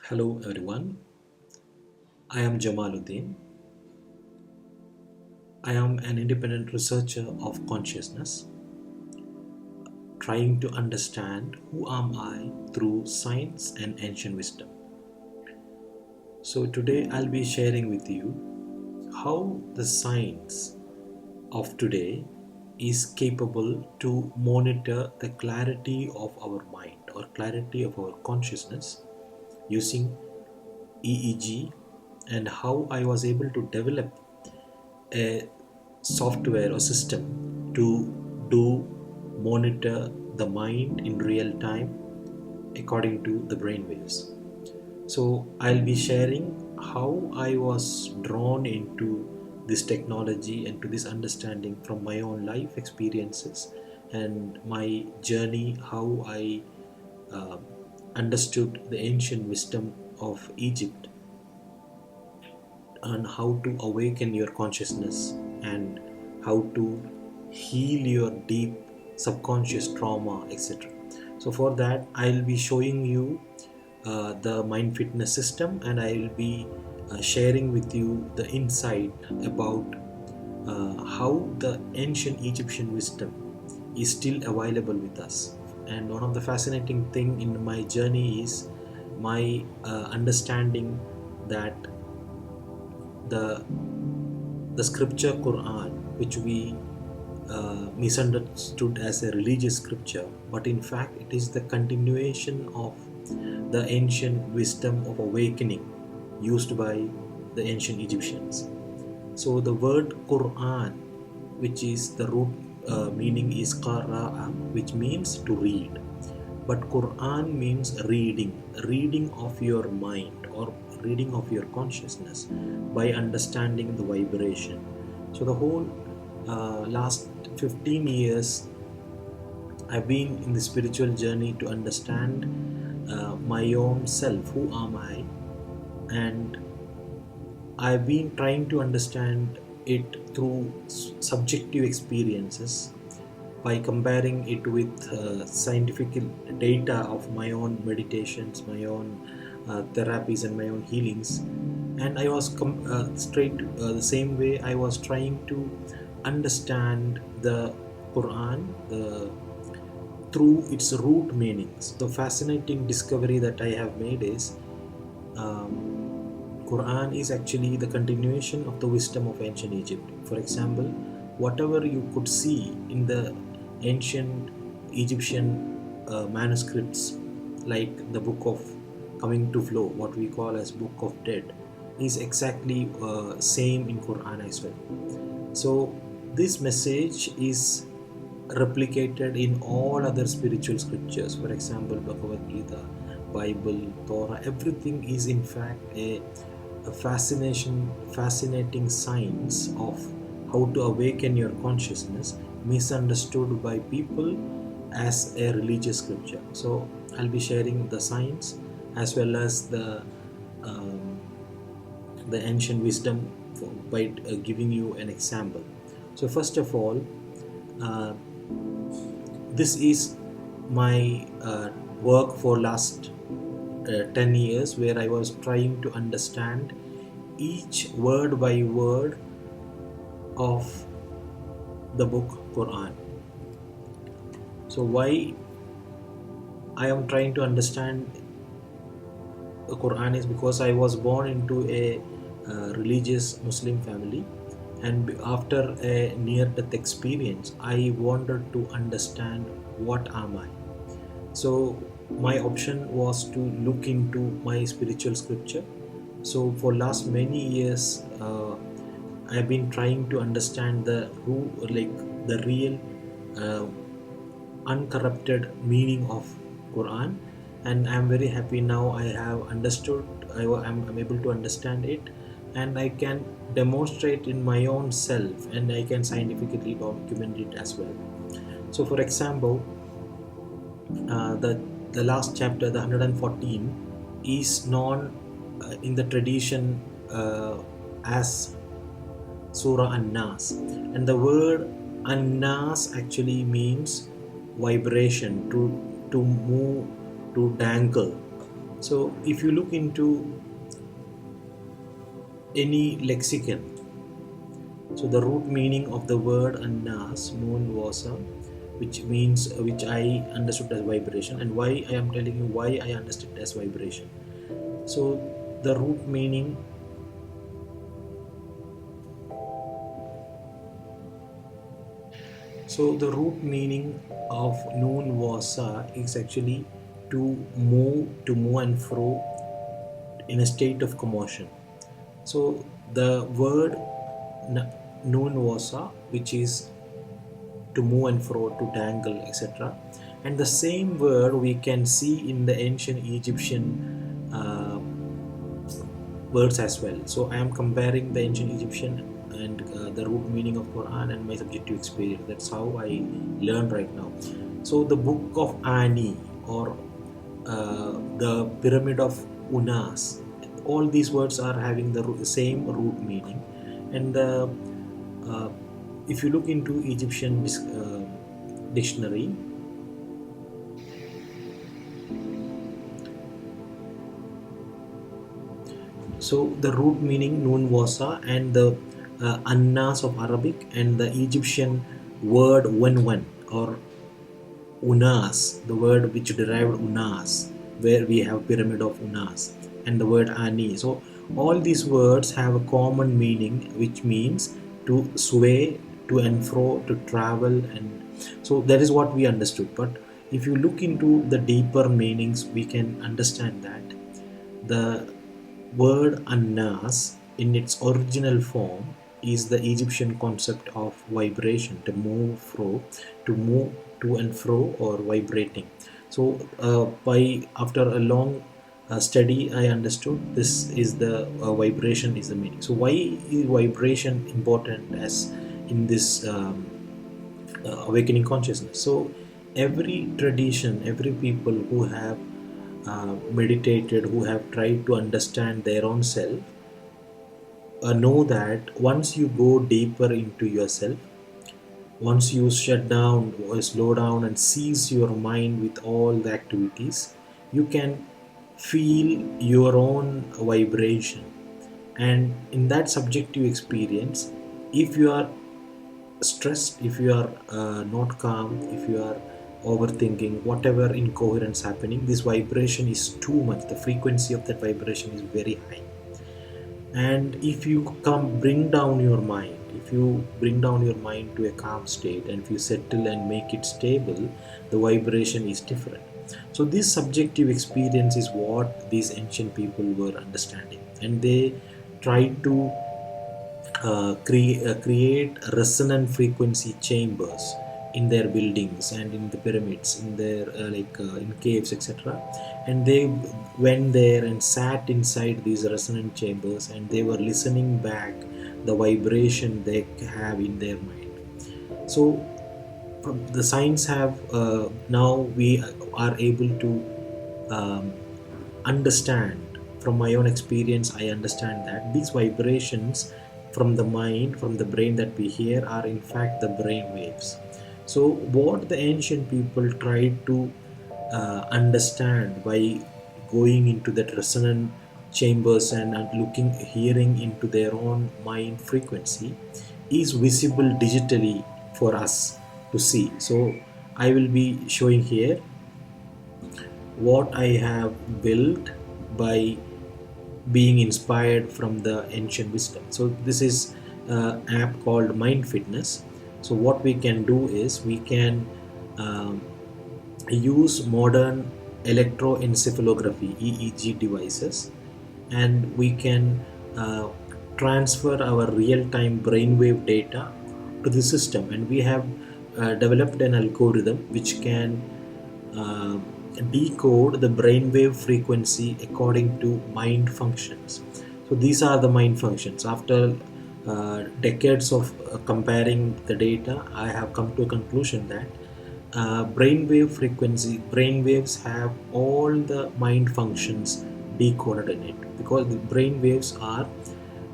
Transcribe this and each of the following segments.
Hello everyone, I am Jamaluddin. I am an independent researcher of consciousness, trying to understand who am I through science and ancient wisdom. So today I'll be sharing with you how the science of today is capable to monitor the clarity of our mind or clarity of our consciousness using EEG, and how I was able to develop a software or system to do monitor the mind in real time according to the brainwaves. So I'll be sharing how I was drawn into this technology and to this understanding from my own life experiences and my journey, how I uh, understood the ancient wisdom of Egypt on how to awaken your consciousness and how to heal your deep subconscious trauma, etc. So for that I'll be showing you the mind fitness system, and I'll be sharing with you the insight about how the ancient Egyptian wisdom is still available with us. And one of the fascinating thing in my journey is my understanding that the the scripture Quran, which we misunderstood as a religious scripture, but in fact it is the continuation of the ancient wisdom of awakening used by the ancient Egyptians. So the word Quran, which is the root meaning is qara'a, which means to read. But Quran means reading of your mind or reading of your consciousness by understanding the vibration. So the whole last 15 years I've been in the spiritual journey to understand my own self, who am I, and I've been trying to understand it through subjective experiences by comparing it with scientific data of my own meditations, my own therapies, and my own healings. And I was straight the same way I was trying to understand the Quran through its root meanings. The fascinating discovery that I have made is Quran is actually the continuation of the wisdom of ancient Egypt. For example, whatever you could see in the ancient Egyptian manuscripts, like the Book of Coming to Flow, what we call as Book of Dead, is exactly same in Quran as well. So this message is replicated in all other spiritual scriptures. For example, Bhagavad Gita, Bible, Torah, everything is in fact a fascinating science of how to awaken your consciousness, misunderstood by people as a religious scripture. So I'll be sharing the science as well as um, the ancient wisdom by giving you an example. So first of all, uh, this is my work for last 10 years, where I was trying to understand each word by word of the book Quran. So why I am trying to understand the Quran is because I was born into a religious Muslim family, and after a near-death experience, I wanted to understand what am I. So my option was to look into my spiritual scripture. So for last many years, I've been trying to understand the real uh, uncorrupted meaning of Quran, and I'm very happy now. I have understood. I'm able to understand it, and I can demonstrate in my own self, and I can scientifically document it as well. So, for example, the last chapter, the 114, is known in the tradition as Surah An-Nas, and the word An-Nas actually means vibration, to move, to dangle. So if you look into any lexicon, so the root meaning of the word annas known was which I understood as vibration, and why I am telling you why I understood as vibration. So the root meaning, so the root meaning of noon wasa is actually to move and fro in a state of commotion. So the word noon wasa, which is to move and fro, to dangle, etc. And the same word we can see in the ancient Egyptian words as well. So I am comparing the ancient Egyptian and the root meaning of Quran and my subjective experience. That's how I learn right now. So the book of Ani, or the pyramid of Unas, all these words are having the same root meaning. And uh, if you look into Egyptian dictionary, so the root meaning nun wasa, and the annas of Arabic, and the Egyptian word wen, or unas, the word which derived unas, where we have pyramid of unas, and the word ani. So all these words have a common meaning, which means to sway, to and fro, to travel, and so that is what we understood. But if you look into the deeper meanings, we can understand that the word annas in its original form is the Egyptian concept of vibration, to move to and fro, or vibrating. So by after a long study, I understood this is the vibration is the meaning. So why is vibration important as in this awakening consciousness? So every tradition, every people who have meditated, who have tried to understand their own self, know that once you go deeper into yourself, once you shut down or slow down and cease your mind with all the activities, you can feel your own vibration. And in that subjective experience, if you are stressed, if you are not calm, if you are overthinking, whatever incoherence happening, this vibration is too much. The frequency of that vibration is very high. And if you bring down your mind, if you bring down your mind to a calm state, and if you settle and make it stable, the vibration is different. So this subjective experience is what these ancient people were understanding, and they tried to create resonant frequency chambers in their buildings and in the pyramids, in their in caves, etc. And they went there and sat inside these resonant chambers, and they were listening back the vibration they have in their mind. So the science have now we are able to understand. From my own experience, I understand that these vibrations from the mind, from the brain that we hear, are in fact the brain waves. So what the ancient people tried to understand by going into that resonant chambers and looking, hearing into their own mind frequency, is visible digitally for us to see. So I will be showing here what I have built by being inspired from the ancient wisdom. So this is an app called mindfitness. So what we can do is we can um, use modern electroencephalography EEG devices, and we can transfer our real-time brainwave data to the system, and we have developed an algorithm which can uh, decode the brainwave frequency according to mind functions. So these are the mind functions. After decades of comparing the data, I have come to a conclusion that brainwaves have all the mind functions decoded in it, because the brainwaves are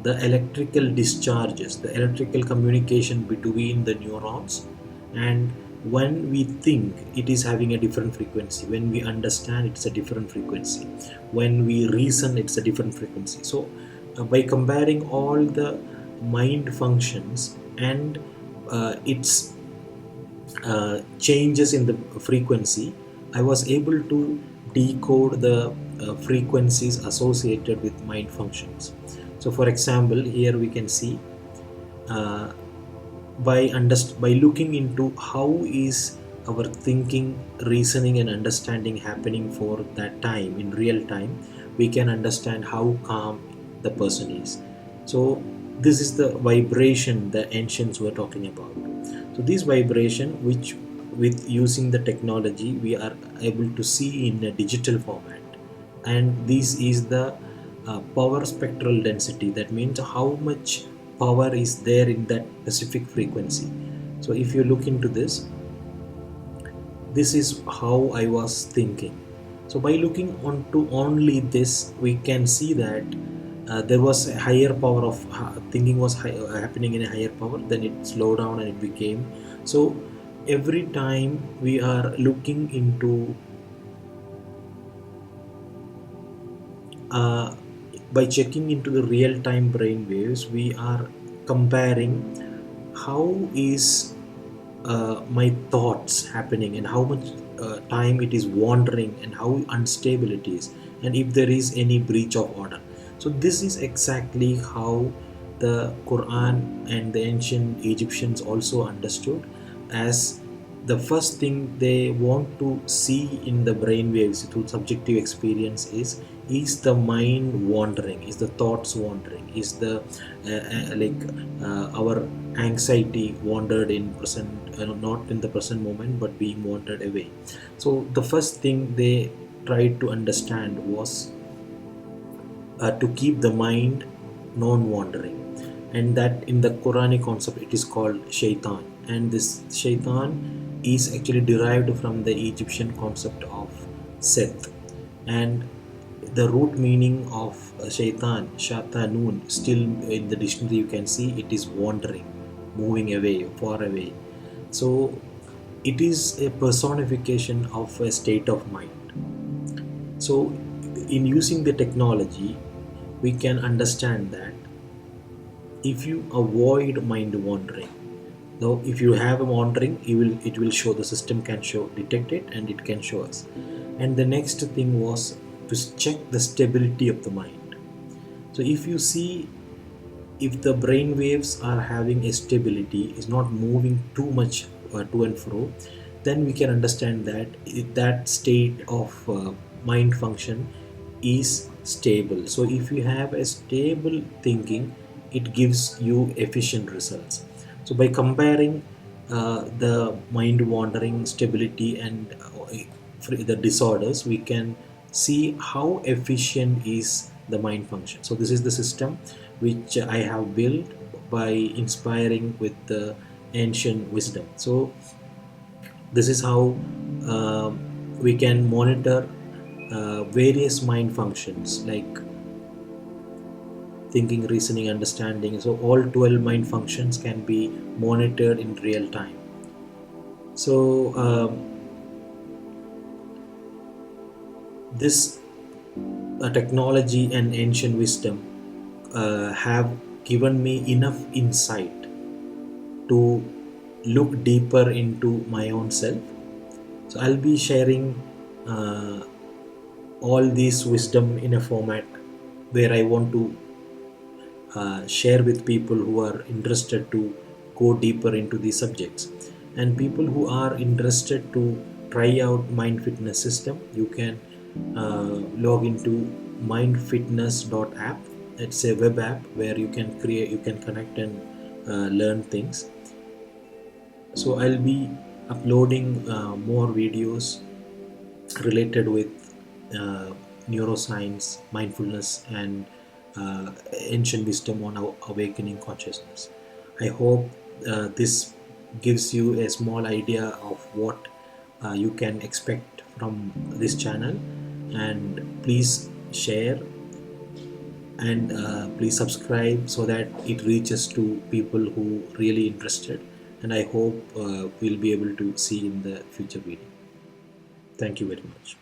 the electrical discharges, the electrical communication between the neurons, and when we think, it is having a different frequency. When we understand, it's a different frequency. When we reason, it's a different frequency. So by comparing all the mind functions and its changes in the frequency, I was able to decode the frequencies associated with mind functions. So for example, here we can see, uh, by looking into how is our thinking, reasoning and understanding happening for that time in real time, we can understand how calm the person is. So this is the vibration the ancients were talking about. So this vibration, which with using the technology we are able to see in a digital format, and this is the power spectral density. That means how much power is there in that specific frequency. So if you look into this, this is how I was thinking. So by looking onto only this, we can see that there was a higher power of thinking was happening in a higher power. Then it slowed down and it became. So every time we are looking into uh, by checking into the real-time brain waves, we are comparing how is my thoughts happening and how much time it is wandering and how unstable it is, and if there is any breach of order. So this is exactly how the Quran and the ancient Egyptians also understood, as the first thing they want to see in the brain waves through subjective experience is the mind wandering, is the thoughts wandering, is the our anxiety wandered in present, not in the present moment but being wandered away. So the first thing they tried to understand was to keep the mind non-wandering, and that in the Quranic concept it is called shaitan. And this shaitan is actually derived from the Egyptian concept of Seth, and the root meaning of shaitan, shatanun, still in the dictionary you can see it is wandering, moving away, far away. So it is a personification of a state of mind. So in using the technology, we can understand that if you avoid mind wandering, now if you have a wandering, it will show, the system can show, detect it and it can show us. And the next thing was to check the stability of the mind. So if you see, if the brain waves are having a stability, is not moving too much to and fro, then we can understand that that state of mind function is stable. So if you have a stable thinking, it gives you efficient results. So by comparing the mind wandering, stability and the disorders, we can see how efficient is the mind function. So this is the system which I have built by inspiring with the ancient wisdom. So this is how we can monitor various mind functions like thinking, reasoning, understanding. So all 12 mind functions can be monitored in real time. So this technology and ancient wisdom have given me enough insight to look deeper into my own self. So I'll be sharing uh, all this wisdom in a format where I want to share with people who are interested to go deeper into these subjects, and people who are interested to try out mind fitness system. You can log into mindfitness.app. It's a web app where you can create, you can connect and learn things. So I'll be uploading more videos related with uh, neuroscience, mindfulness, and ancient wisdom on our awakening consciousness. I hope this gives you a small idea of what you can expect from this channel, and please share and please subscribe so that it reaches to people who really interested. and I hope we'll be able to see in the future video. Thank you very much.